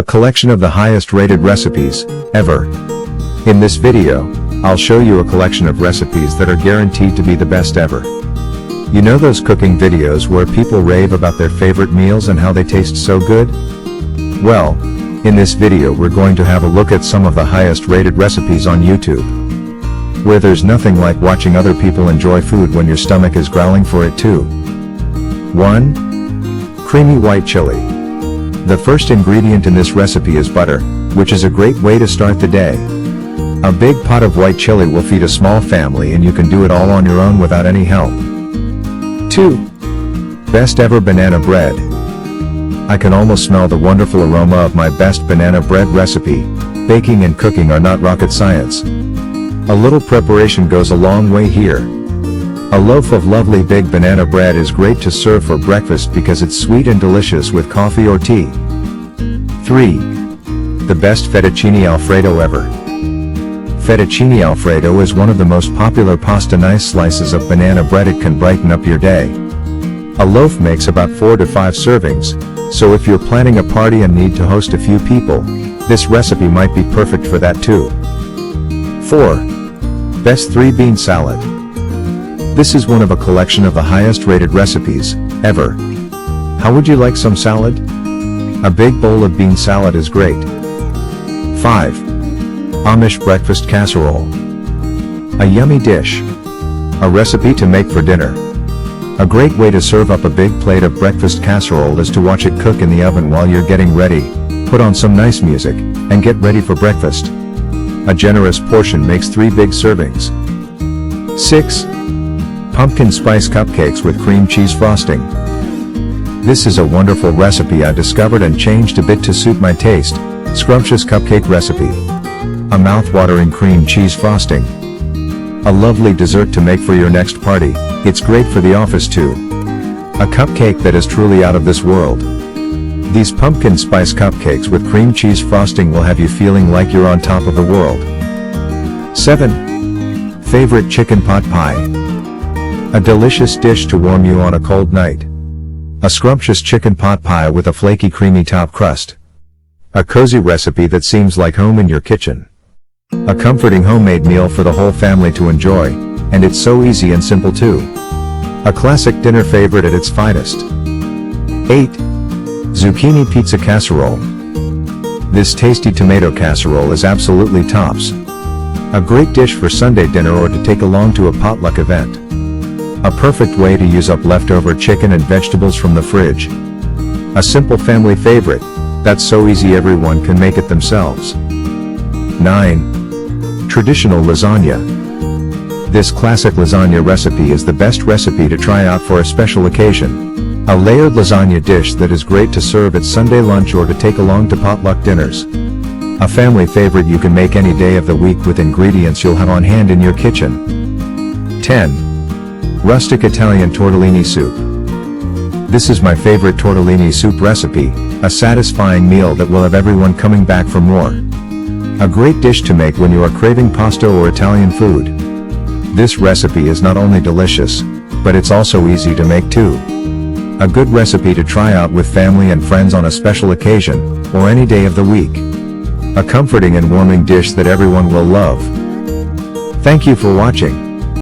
A collection of the highest rated recipes, ever. In this video, I'll show you a collection of recipes that are guaranteed to be the best ever. You know those cooking videos where people rave about their favorite meals and how they taste so good? Well, in this video we're going to have a look at some of the highest rated recipes on YouTube. Where there's nothing like watching other people enjoy food when your stomach is growling for it too. 1. Creamy white chili. The first ingredient in this recipe is butter, which is a great way to start the day. A big pot of white chili will feed a small family and you can do it all on your own without any help. 2. Best ever banana bread. I can almost smell the wonderful aroma of my best banana bread recipe. Baking and cooking are not rocket science. A little preparation goes a long way here. A loaf of lovely big banana bread is great to serve for breakfast because it's sweet and delicious with coffee or tea. 3. The best fettuccine alfredo ever. Fettuccine alfredo is one of the most popular pasta. Nice slices of banana bread, it can brighten up your day. A loaf makes about 4 to 5 servings, so if you're planning a party and need to host a few people, this recipe might be perfect for that too. 4. Best 3-bean salad. This is one of a collection of the highest rated recipes, ever. How would you like some salad? A big bowl of bean salad is great. 5. Amish breakfast casserole. A yummy dish. A recipe to make for dinner. A great way to serve up a big plate of breakfast casserole is to watch it cook in the oven while you're getting ready, put on some nice music, and get ready for breakfast. A generous portion makes 3 big servings. 6. Pumpkin spice cupcakes with cream cheese frosting. This is a wonderful recipe I discovered and changed a bit to suit my taste. Scrumptious cupcake recipe. A mouth-watering cream cheese frosting. A lovely dessert to make for your next party. It's great for the office too. A cupcake that is truly out of this world. These pumpkin spice cupcakes with cream cheese frosting will have you feeling like you're on top of the world. 7. Favorite chicken pot pie. A delicious dish to warm you on a cold night. A scrumptious chicken pot pie with a flaky creamy top crust. A cozy recipe that seems like home in your kitchen. A comforting homemade meal for the whole family to enjoy, and it's so easy and simple too. A classic dinner favorite at its finest. 8. Zucchini pizza casserole. This tasty tomato casserole is absolutely tops. A great dish for Sunday dinner or to take along to a potluck event. A perfect way to use up leftover chicken and vegetables from the fridge. A simple family favorite, that's so easy everyone can make it themselves. 9. Traditional lasagna. This classic lasagna recipe is the best recipe to try out for a special occasion. A layered lasagna dish that is great to serve at Sunday lunch or to take along to potluck dinners. A family favorite you can make any day of the week with ingredients you'll have on hand in your kitchen. 10. Rustic Italian tortellini soup. This is my favorite tortellini soup recipe, a satisfying meal that will have everyone coming back for more. A great dish to make when you are craving pasta or Italian food. This recipe is not only delicious, but it's also easy to make too. A good recipe to try out with family and friends on a special occasion, or any day of the week. A comforting and warming dish that everyone will love. Thank you for watching.